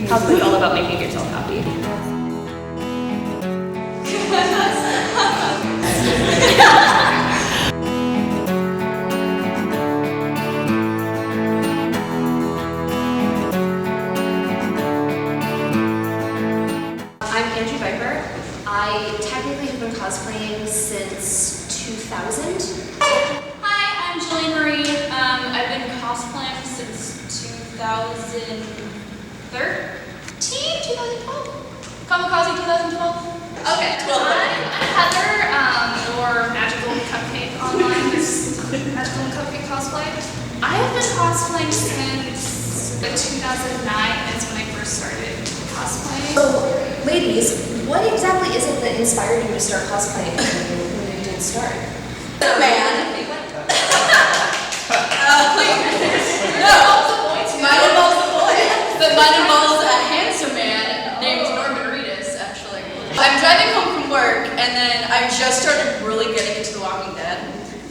Cosplay is all about making yourself happy. I'm Angi. I technically have been cosplaying since 2000. Hi, I'm Julie Marie. I've been cosplaying since 2013? 2012? Kamikaze 2012? Okay, 12. I'm Heather, or Magical Cupcake online, Magical Cupcake Cosplay. I have been cosplaying since 2009 is when I first started cosplaying. So, ladies, what exactly is it that inspired you to start cosplaying when you did start? The man. Mine involves a handsome man named Norman Reedus, actually. I'm driving home from work, and then I just started really getting into The Walking Dead.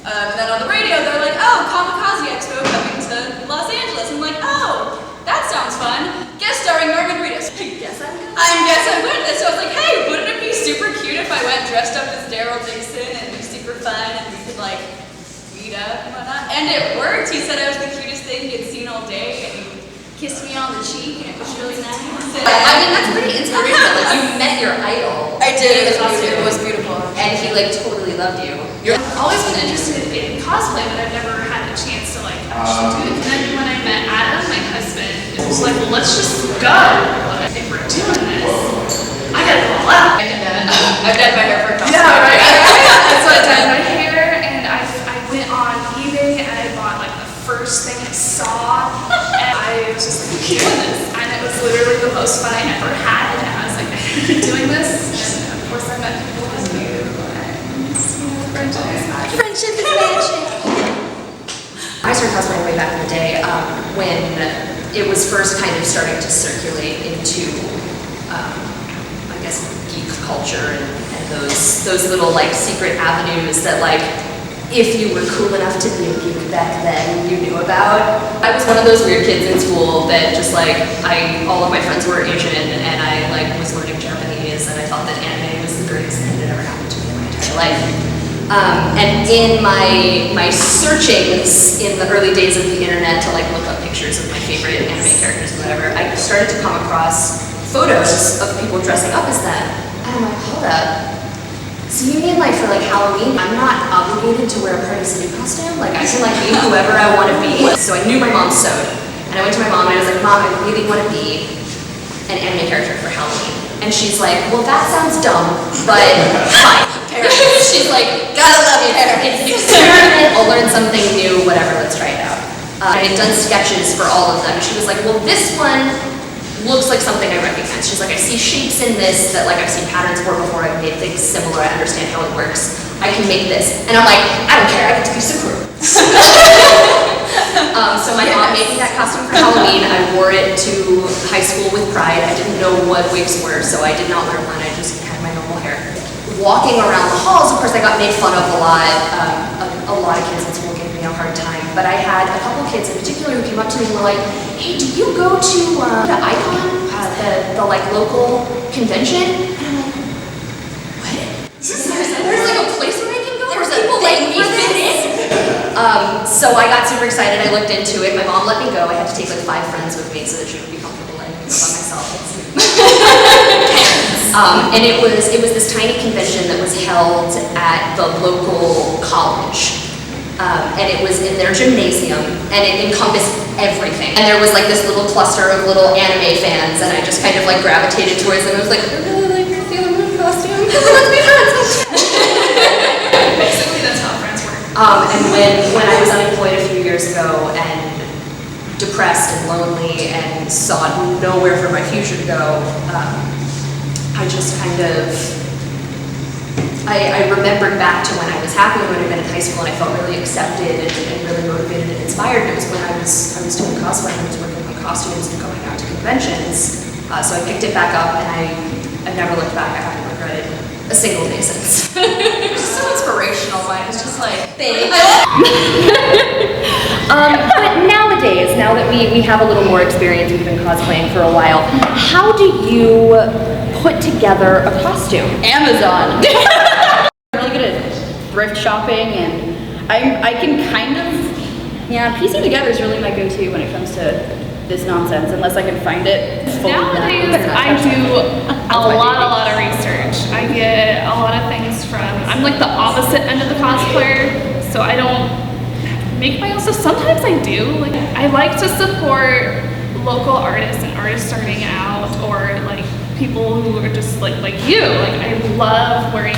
And then on the radio, they're like, oh, Kamikaze Expo coming to Los Angeles. I'm like, oh, that sounds fun. Guest starring Norman Reedus. Guess I'm good. I guess I'm good at this. So I was like, hey, wouldn't it be super cute if I went dressed up as Daryl Dixon and be super fun and we could like meet up and whatnot? And it worked. He said I was the cutest thing he'd seen all day, and he kissed me on the cheek, and it was really nice. I mean, that's pretty inspirational. Like, you met your idol. I did. It was beautiful. And he like totally loved you. I've always been interested in cosplay, but I've never had a chance to like actually do it. And then when I met Adam, my husband, it was like, well, let's just go. If we're doing this, I gotta go all out. I've done my hair for a cosplay. Yeah, right. So I dyed my hair, and I went on eBay and I bought like the first thing I saw, and I was just like, I'm doing this. And it was literally the most fun I ever had. And I was like, I'm doing this. And of course, I met people like you. Friendship is magic. I started cosplaying way back in the day when it was first kind of starting to circulate into, I guess, geek culture and those little like secret avenues that like, if you were cool enough to be a geek back then, you knew about. I was one of those weird kids in school that just like, all of my friends were Asian and I like was learning Japanese, and I thought that anime was the greatest thing that ever happened to me in my entire life. And in my searchings in the early days of the internet to like look up pictures of my favorite anime characters and whatever, I started to come across photos of people dressing up as them. And I'm like, hold up. So you mean like for like Halloween, I'm not obligated to wear a Party City costume? Like I can like be whoever I want to be? So I knew my mom sewed. And I went to my mom and I was like, Mom, I really want to be an anime character for Halloween. And she's like, well, that sounds dumb, but fine. She's like, gotta love it. It's an experiment, I'll learn something new, whatever, let's try it out. I had done sketches for all of them. She was like, well, this one looks like something I recognize. She's like, I see shapes in this that like I've seen patterns for before, I've made things similar, I understand how it works. I can make this. And I'm like, I don't care, I get to be super. So my mom made me that costume for Halloween. I wore it to high school with pride. I didn't know what wigs were, so I did not wear one. I just had my normal hair. Walking around the halls, of course, I got made fun of a lot. A lot of kids in school gave me a hard time, but I had a couple of kids in particular who came up to me and were like, hey, do you go to the Icon, the like local convention? And I'm like, what? There's like a place where I can go? There's people like me fit in? So I got super excited. I looked into it. My mom let me go. I had to take like 5 friends with me so that she would be comfortable letting me go by myself. And it was this tiny convention that was held at the local college. And it was in their gymnasium, and it encompassed everything. And there was like this little cluster of little anime fans, and I just kind of like gravitated towards them. I was like, I really like your Sailor Moon costume. Let's be friends. Basically, that's how friends work. And when I was unemployed a few years ago and depressed and lonely and saw nowhere for my future to go, I just kind of, I remembered back to when I was happy when I'd been in high school and I felt really accepted and really motivated and inspired. It was when I was doing cosplay and I was working on costumes and going out to conventions. So I picked it back up and I've never looked back. I haven't regretted a single day since. It's just so inspirational, mine. It's just like, Thanks. But nowadays, nowadays, now that we have a little more experience, we've been cosplaying for a while, how do you put together a costume? Amazon. I'm really good at thrift shopping, and I can kind of, yeah, piecing together is really my go-to when it comes to this nonsense, unless I can find it. Nowadays, I do a lot of research. I get a lot of things from, I'm like the opposite end of the cosplayer, so I don't make my own stuff. Sometimes I do. Like, I like to support local artists and artists starting out, or like people who are just like you. Like, I love wearing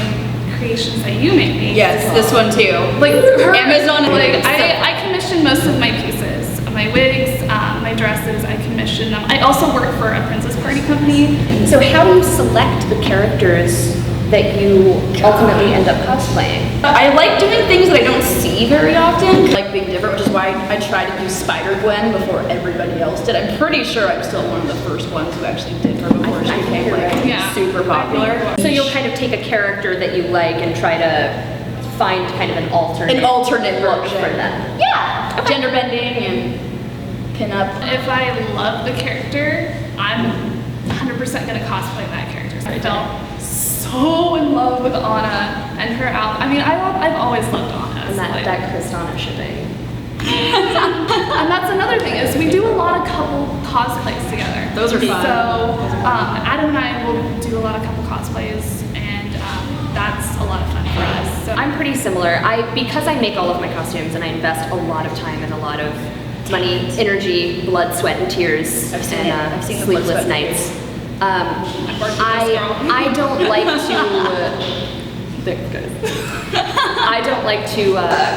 creations that you make me. Yes, this one too. Like Amazon. Like I commission most of my pieces, my wigs, my dresses. I commission them. I also work for a princess party company. So how do you select the characters that you ultimately end up cosplaying? I like doing things that I don't see very often. I like being different, which is why I tried to do Spider-Gwen before everybody else did. I'm pretty sure I'm still one of the first ones who actually did her before she became like super popular. So you'll kind of take a character that you like and try to find kind of an alternate look for them. Yeah, gender bending and pin-up. If I love the character, I'm 100% gonna cosplay that character. So I fell so in love with Anna and her outfit. I mean, I've always loved Anna. And so like, that Kristana shipping. and that's another thing is we do a lot of couple cosplays together. Those are fun. So Adam and I will do a lot of couple cosplays, and that's a lot of fun for us. So I'm pretty similar. Because I make all of my costumes and I invest a lot of time and a lot of money, energy, blood, sweat, and tears, I've seen and the blood, sleepless sweat, and nights. I I don't like to. I don't like to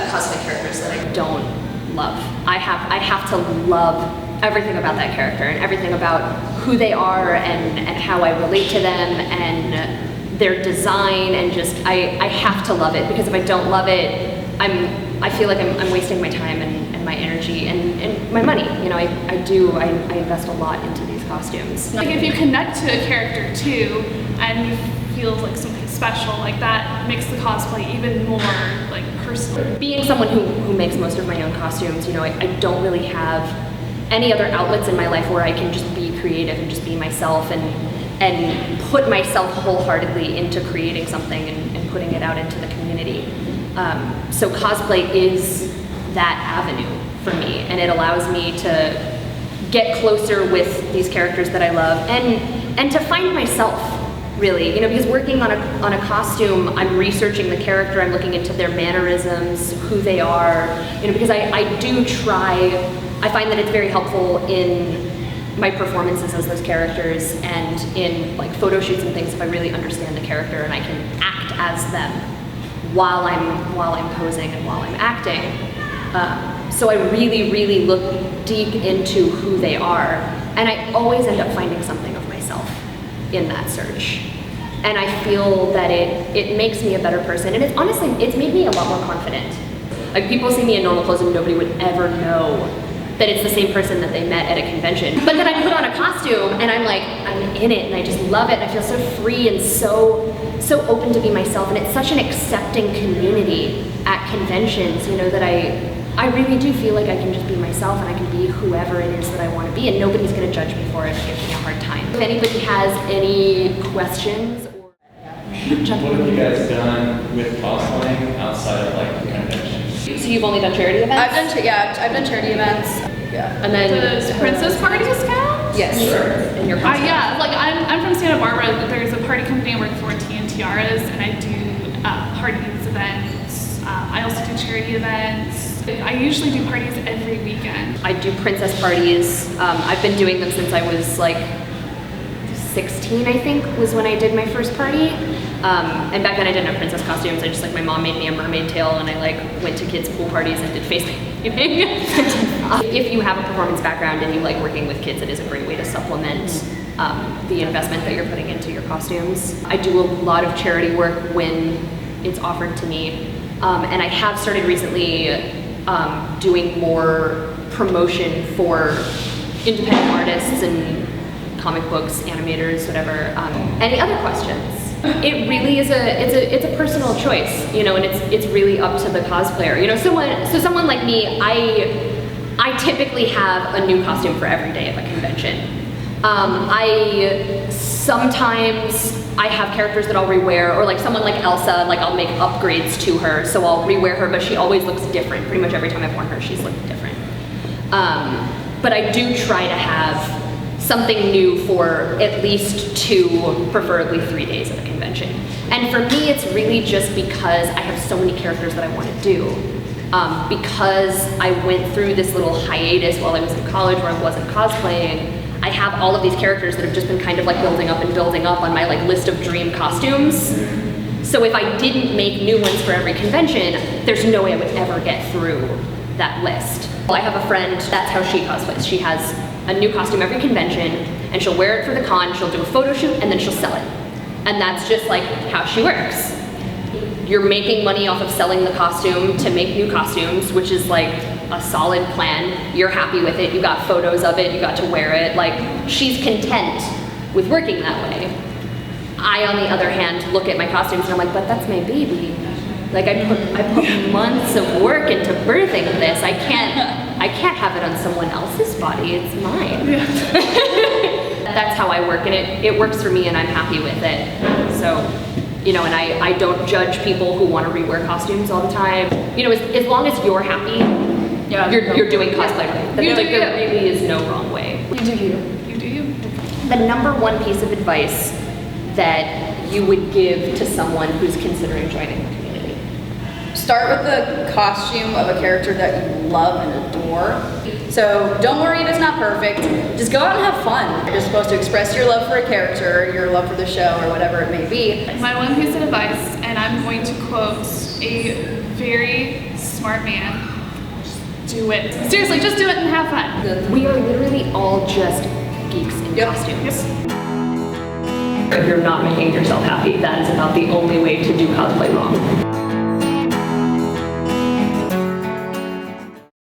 cosplay characters that I don't love. I have to love everything about that character and everything about who they are and how I relate to them and their design, and just I have to love it, because if I don't love it, I feel like I'm wasting my time and my energy and my money. You know, I invest a lot into these costumes. like if you connect to a character too, and you feel like something special, like that makes the cosplay even more like personal. Being someone who makes most of my own costumes, you know, I don't really have any other outlets in my life where I can just be creative and just be myself and put myself wholeheartedly into creating something and putting it out into the community. So cosplay is that avenue for me, and it allows me to get closer with these characters that I love and to find myself, really, you know, because working on a costume, I'm researching the character, I'm looking into their mannerisms, who they are, you know, because I do try, I find that it's very helpful in my performances as those characters and in like photo shoots and things if I really understand the character and I can act as them while I'm posing and while I'm acting. So I really look deep into who they are, and I always end up finding something of myself in that search. And I feel that it makes me a better person, and it's made me a lot more confident. Like, people see me in normal clothes and nobody would ever know that it's the same person that they met at a convention. But then I put on a costume and I'm in it and I just love it, and I feel so free and so open to be myself, and it's such an accepting community at conventions, you know, that I really do feel like I can just be myself and I can be whoever it is that I want to be, and nobody's going to judge me for it or give me a hard time. If anybody has any questions or... What have you guys done with cosplaying outside of like conventions? So you've only done charity events? I've done charity events. Yeah. And then... Does princess parties count? Yes. Sure. And your Yeah, like I'm from Santa Barbara. There's a party company I work for, Tea and Tiaras, and I do parties, events. I also do charity events. I usually do parties every weekend. I do princess parties. I've been doing them since I was like 16, I think, was when I did my first party. And back then I didn't have princess costumes. I just, like, my mom made me a mermaid tail and I like went to kids' pool parties and did face painting. If you have a performance background and you like working with kids, it is a great way to supplement the investment that you're putting into your costumes. I do a lot of charity work when it's offered to me. And I have started recently doing more promotion for independent artists and comic books, animators, whatever. Any other questions? It really is it's a personal choice, you know, and it's really up to the cosplayer. You know, someone like me, I typically have a new costume for every day of a convention. Sometimes I have characters that I'll rewear, or like someone like Elsa, like I'll make upgrades to her, so I'll rewear her, but she always looks different. Pretty much every time I've worn her, she's looked different. But I do try to have something new for at least 2, preferably 3 days of a convention. And for me, it's really just because I have so many characters that I want to do. Because I went through this little hiatus while I was in college where I wasn't cosplaying, I have all of these characters that have just been kind of like building up on my like list of dream costumes. So if I didn't make new ones for every convention, there's no way I would ever get through that list. I have a friend, that's how she cosplays. She has a new costume every convention, and she'll wear it for the con, she'll do a photo shoot, and then she'll sell it. And that's just like how she works. You're making money off of selling the costume to make new costumes, which is like a solid plan. You're happy with it, you got photos of it, you got to wear it. Like, she's content with working that way. I, on the other hand, look at my costumes and I'm like, but that's my baby. Like, I put months of work into birthing this. I can't have it on someone else's body, it's mine. Yeah. That's how I work, and it works for me and I'm happy with it. So, you know, and I don't judge people who want to rewear costumes all the time. You know, as long as you're happy, yeah, you're doing cosplay right. There really is no wrong way. You do you. You do you. The number one piece of advice that you would give to someone who's considering joining the community? Start with the costume of a character that you love and adore. So don't worry if it's not perfect. Just go out and have fun. You're just supposed to express your love for a character, your love for the show, or whatever it may be. My one piece of advice, and I'm going to quote a very smart man, do it. Seriously, just do it and have fun. We are literally all just geeks in costumes. If you're not making yourself happy, that is about the only way to do cosplay wrong.